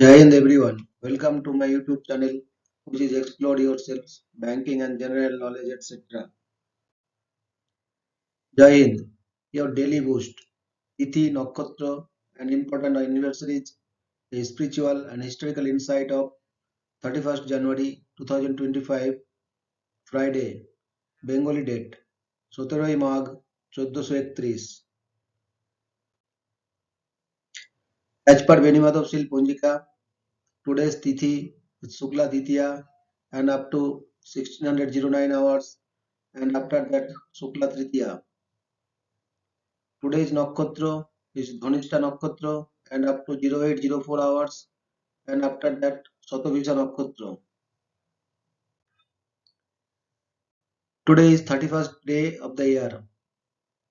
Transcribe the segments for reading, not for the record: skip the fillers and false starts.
Jai Hind everyone. Welcome to my YouTube channel, which is Explore Yourselves, Banking and General Knowledge, etc. Jai Hind, your daily boost. Tithi, Nakshatra, and important anniversaries, a spiritual and historical insight of 31st January 2025, Friday, Bengali date, 17 Magh 1431. As per Benimadov Sil Punjika, today's Tithi is Sukla Titiya and up to 1609 hours, and after that Shukla Tritiya. Today's Nakshatra is Dhanishta Nakshatra and up to 0804 hours, and after that Satabhisha Nakshatra. Today is 31st day of the year.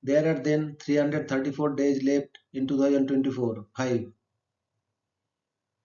There are then 334 days left in 2024. 5.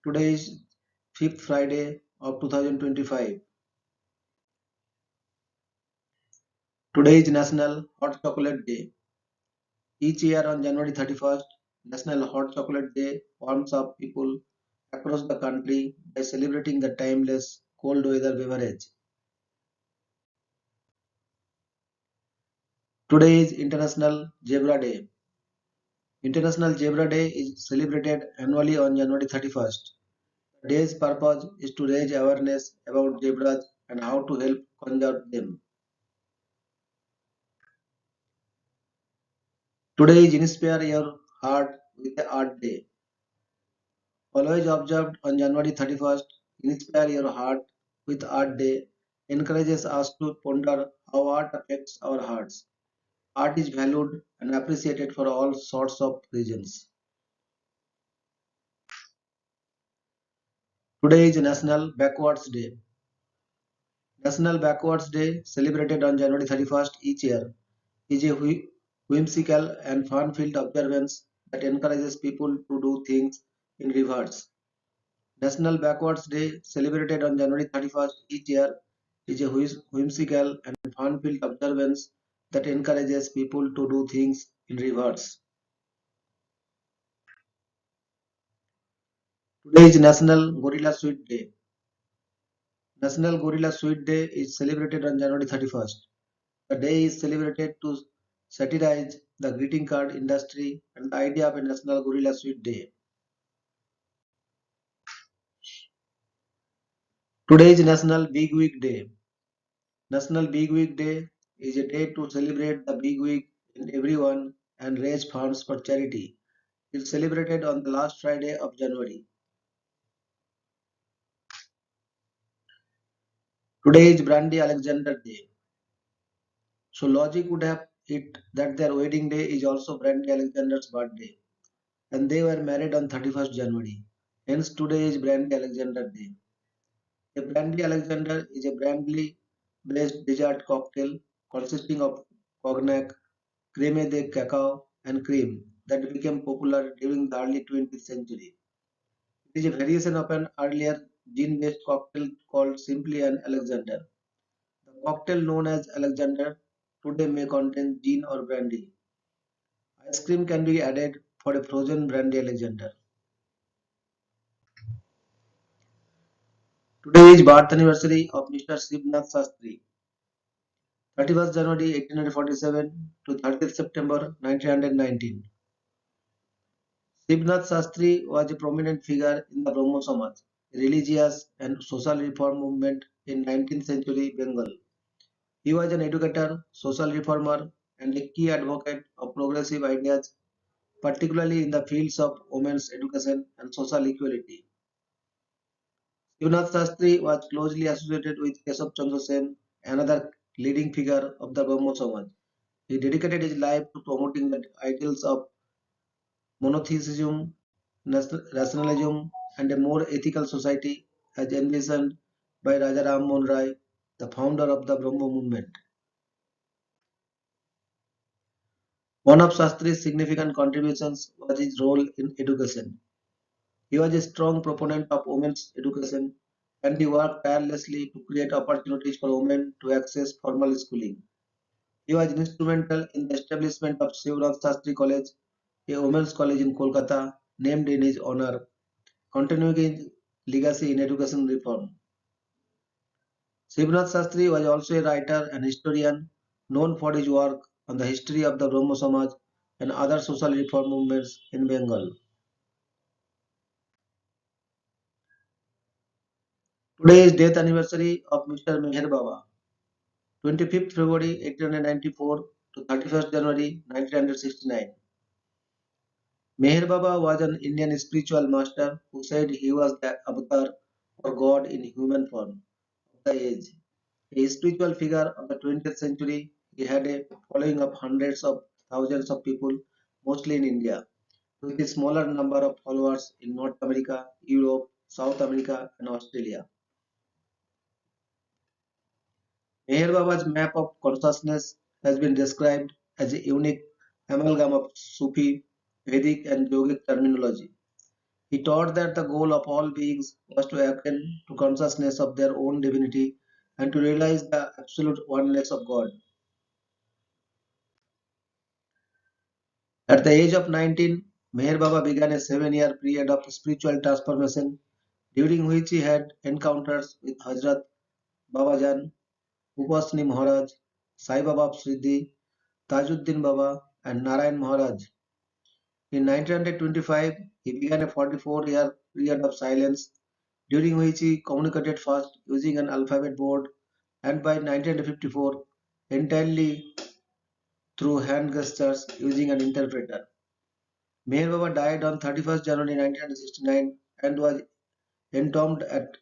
Today is 5th Friday of 2025. Today is National Hot Chocolate Day. Each year on January 31st, National Hot Chocolate Day warms up people across the country by celebrating the timeless cold weather beverage. Today is International Zebra Day. International Zebra Day is celebrated annually on January 31st. The day's purpose is to raise awareness about zebras and how to help conserve them. Today is Inspire Your Heart with the Art Day. Always observed on January 31st, Inspire Your Heart with Art Day encourages us to ponder how art affects our hearts. Art is valued and appreciated for all sorts of reasons. Today is National Backwards Day. National Backwards Day, celebrated on January 31st each year, is a whimsical and fun-filled observance that encourages people to do things in reverse. National Backwards Day, celebrated on January 31st each year, is a whimsical and fun-filled observance that encourages people to do things in reverse. Today is National Gorilla Sweet Day. National Gorilla Sweet Day is celebrated on January 31st. The day is celebrated to satirize the greeting card industry and the idea of a National Gorilla Sweet Day. Today is National Big Week Day. National Big Week Day is a day to celebrate the big week in everyone and raise funds for charity. It's celebrated on the last Friday of January. Today is Brandy Alexander Day. So logic would have it that their wedding day is also Brandy Alexander's birthday, and they were married on 31st January. Hence today is Brandy Alexander Day. A brandy Alexander is a brandy-based dessert cocktail consisting of cognac, creme de cacao, and cream that became popular during the early 20th century. It is a variation of an earlier gin-based cocktail called simply an Alexander. The cocktail known as Alexander today may contain gin or brandy. Ice cream can be added for a frozen brandy Alexander. Today is birth anniversary of Mr. Shivnath Sastry. 31st January 1847 to 30th September 1919. Shivnath Sastry was a prominent figure in the Brahmo Samaj, a religious and social reform movement in 19th century Bengal. He was an educator, social reformer, and a key advocate of progressive ideas, particularly in the fields of women's education and social equality. Shivnath Sastry was closely associated with Keshav Chandra Sen, another leading figure of the Brahmo Samaj. He dedicated his life to promoting the ideals of monotheism, rationalism, and a more ethical society as envisioned by Raja Ram Mohan Rai, the founder of the Brahmo movement. One of Shastri's significant contributions was his role in education. He was a strong proponent of women's education, and he worked tirelessly to create opportunities for women to access formal schooling. He was instrumental in the establishment of Shivnath Shastri College, a women's college in Kolkata, named in his honor. continuing his legacy in education reform. Shivnath Shastri was also a writer and historian known for his work on the history of the Brahmo Samaj and other social reform movements in Bengal. Today is death anniversary of Mr. Meher Baba, 25th February 1894 to 31st January 1969. Meher Baba was an Indian spiritual master who said he was the avatar or God in human form of the age. A spiritual figure of the 20th century, he had a following of hundreds of thousands of people, mostly in India, with a smaller number of followers in North America, Europe, South America, and Australia. Meher Baba's map of consciousness has been described as a unique amalgam of Sufi, Vedic, and yogic terminology. He taught that the goal of all beings was to awaken to consciousness of their own divinity and to realize the absolute oneness of God. At the age of 19, Meher Baba began a 7-year period of spiritual transformation during which he had encounters with Hazrat Babajan, Upasni Maharaj, Sai Baba Siddhi, Tajuddin Baba, and Narayan Maharaj. In 1925, he began a 44-year period of silence during which he communicated first using an alphabet board and by 1954 entirely through hand gestures using an interpreter. Meher Baba died on 31st January 1969 and was entombed at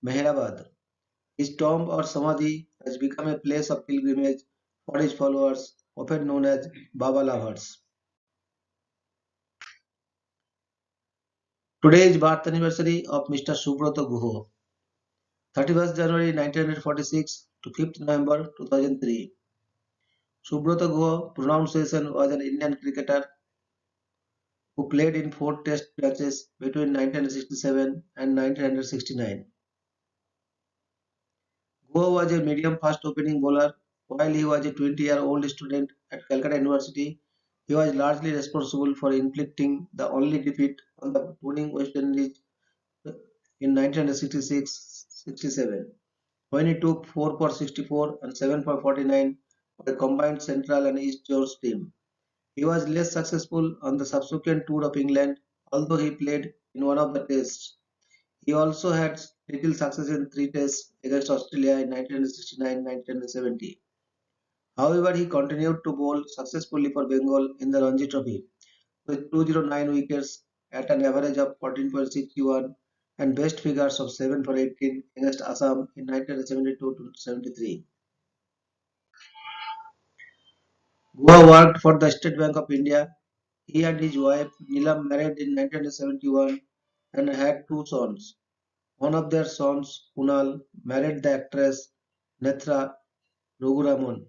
Meherabad. His tomb or samadhi has become a place of pilgrimage for his followers, often known as Baba lovers. Today is birth anniversary of Mr. Subrata Guho, 31st January 1946 to 5th November 2003. Subrata Guho pronunciation was an Indian cricketer who played in 4 Test matches between 1967 and 1969. Guo was a medium-fast opening bowler. While he was a 20-year-old student at Calcutta University, he was largely responsible for inflicting the only defeat on the winning West Indies in 1966-67, when he took 4 for 64 and 7 for 49 for the combined Central and East Coast team. He was less successful on the subsequent tour of England, although he played in one of the tests. He also had little success in 3 tests against Australia in 1969-1970. However, he continued to bowl successfully for Bengal in the Ranji Trophy with 209 wickets at an average of 14.61 and best figures of 7 for 18 against Assam in 1972-73. Goa worked for the State Bank of India. He and his wife Neelam married in 1971 and had 2 sons. One of their sons, Kunal, married the actress Netra Raghuramon,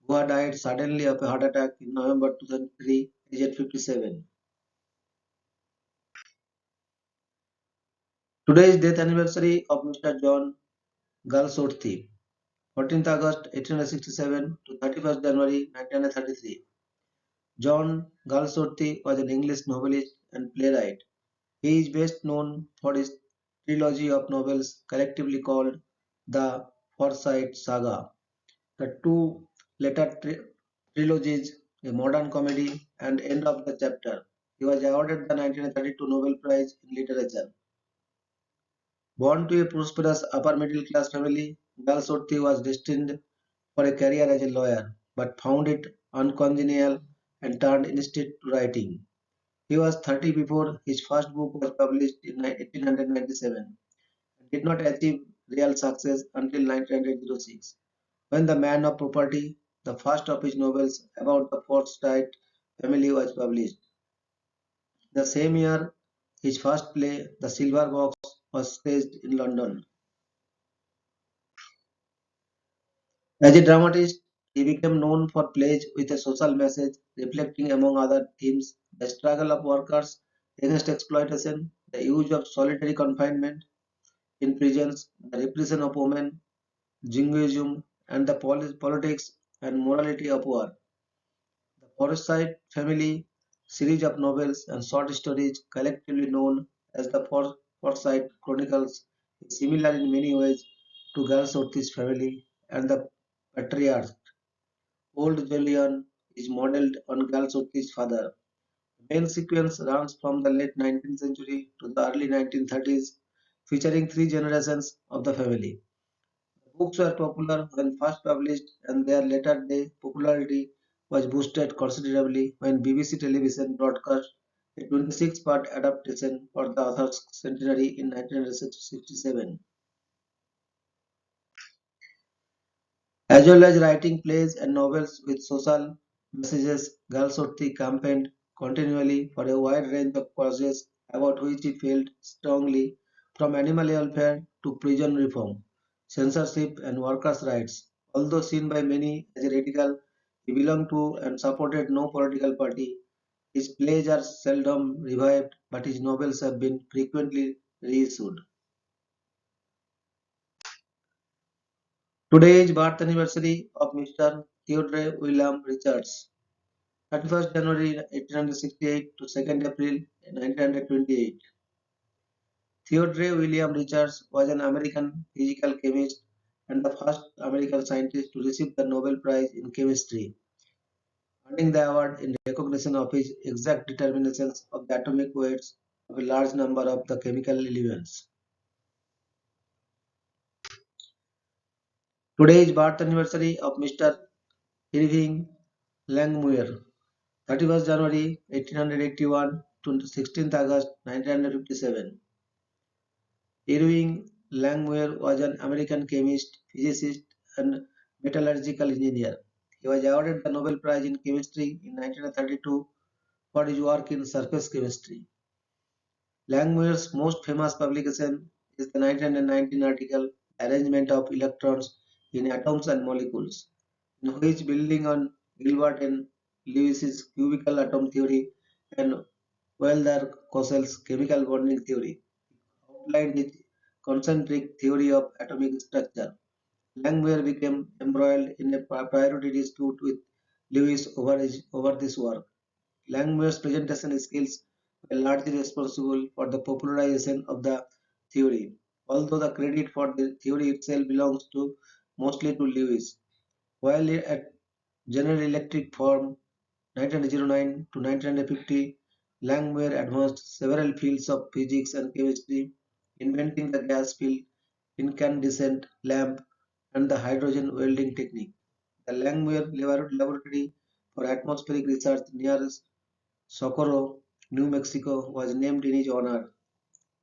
who had died suddenly of a heart attack in November 2003, aged 57. Today is death anniversary of Mr. John Galsworthy, 14th August 1867 to 31st January 1933. John Galsworthy was an English novelist and playwright. He is best known for his trilogy of novels collectively called the Forsyte Saga. The two later trilogies, A Modern Comedy and End of the Chapter. He was awarded the 1932 Nobel Prize in Literature. Born to a prosperous upper middle class family, Galsworthy was destined for a career as a lawyer, but found it uncongenial and turned instead to writing. He was 30 before his first book was published in 1897 and did not achieve real success until 1906, when The Man of Property, the first of his novels about the Forsyte family, was published. The same year, his first play, The Silver Box, was staged in London. As a dramatist, he became known for plays with a social message reflecting, among other themes, the struggle of workers against exploitation, the use of solitary confinement in prisons, the repression of women, jingoism, and the politics and morality of war. The Forsyte Family series of novels and short stories, collectively known as the Forsyth chronicles is similar in many ways to Galsworthy's family and the patriarch. Old Julian is modeled on Galsworthy's father. The main sequence runs from the late 19th century to the early 1930s, featuring three generations of the family. The books were popular when first published, and their later day popularity was boosted considerably when BBC television broadcast a 26-part adaptation for the author's centenary in 1967. As well as writing plays and novels with social messages, Galsworthy campaigned continually for a wide range of causes about which he felt strongly, from animal welfare to prison reform, censorship, and workers' rights. Although seen by many as a radical, he belonged to and supported no political party. His plays are seldom revived, but his novels have been frequently reissued. Today is birth anniversary of Mr. Theodore William Richards. 31st January 1868 to 2nd April 1928. Theodore William Richards was an American physical chemist and the first American scientist to receive the Nobel Prize in Chemistry, earning the award in recognition of his exact determinations of the atomic weights of a large number of the chemical elements. Today is birth anniversary of Mr. Irving Langmuir. 31st January 1881 to 16th August 1957. Irving Langmuir was an American chemist, physicist, and metallurgical engineer. He was awarded the Nobel Prize in Chemistry in 1932 for his work in surface chemistry. Langmuir's most famous publication is the 1919 article Arrangement of Electrons in Atoms and Molecules, in which, building on Gilbert and Lewis's cubical atom theory and Wilder-Cosel's chemical bonding theory, outlined his concentric theory of atomic structure. Langmuir became embroiled in a priority dispute with Lewis over this work. Langmuir's presentation skills were largely responsible for the popularization of the theory, although the credit for the theory itself belongs to mostly to Lewis. While at General Electric from 1909 to 1950, Langmuir advanced several fields of physics and chemistry, inventing the gas filled incandescent lamp and the hydrogen welding technique. The Langmuir Laboratory for Atmospheric Research near Socorro, New Mexico was named in his honor,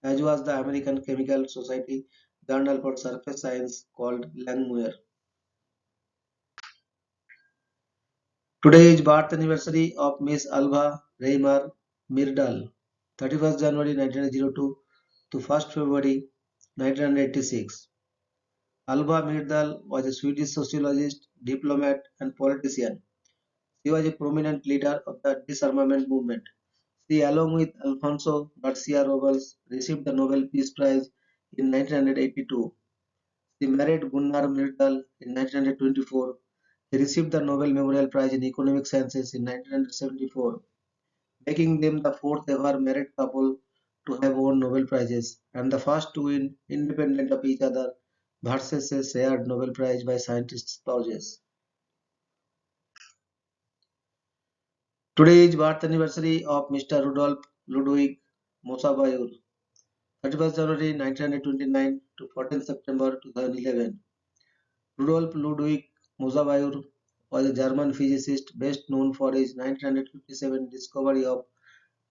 as was the American Chemical Society Journal for Surface Science called Langmuir. Today is birth anniversary of Miss Alva Reimar Myrdal, 31st January 1902 to 1st February 1986. Alva Myrdal was a Swedish sociologist, diplomat, and politician. She was a prominent leader of the disarmament movement. She, along with Alfonso Garcia Robles, received the Nobel Peace Prize in 1982. She married Gunnar Myrdal in 1924. He received the Nobel Memorial Prize in Economic Sciences in 1974, making them the fourth ever married couple to have won Nobel Prizes and the first to win independent of each other versus a shared Nobel Prize by scientist spouses. Today is birth anniversary of Mr. Rudolf Ludwig Mosabayur, 31st January 1929 to 14th September 2011. Rudolf Ludwig Mosabayur was a German physicist best known for his 1957 discovery of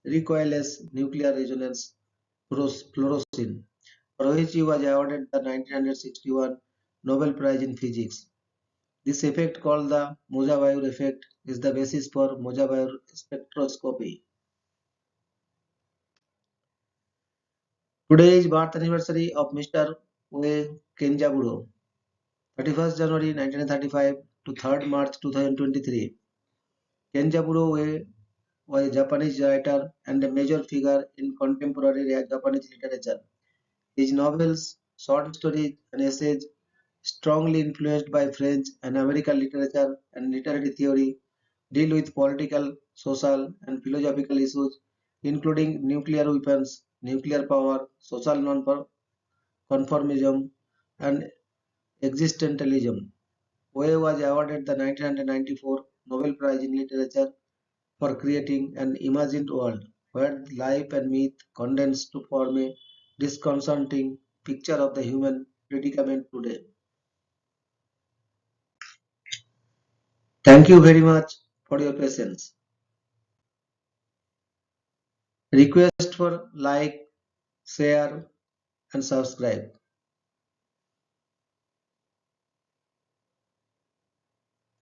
recoilless nuclear resonance fluorescence, for which he was awarded the 1961 Nobel Prize in Physics. This effect, called the Mosabayur effect, is the basis for Mosabayur spectroscopy. Today is birth anniversary of Mr. Uwe Kenjaburo, 31st January 1935 to 3rd March 2023. Kenjaburo Uwe was a Japanese writer and a major figure in contemporary Japanese literature. His novels, short stories, and essays, strongly influenced by French and American literature and literary theory, deal with political, social, and philosophical issues, including nuclear weapons nuclear power, social non-conformism, and existentialism. Poe was awarded the 1994 Nobel Prize in Literature for creating an imagined world where life and myth condensed to form a disconcerting picture of the human predicament today. Thank you very much for your patience. Request for like, share, and subscribe.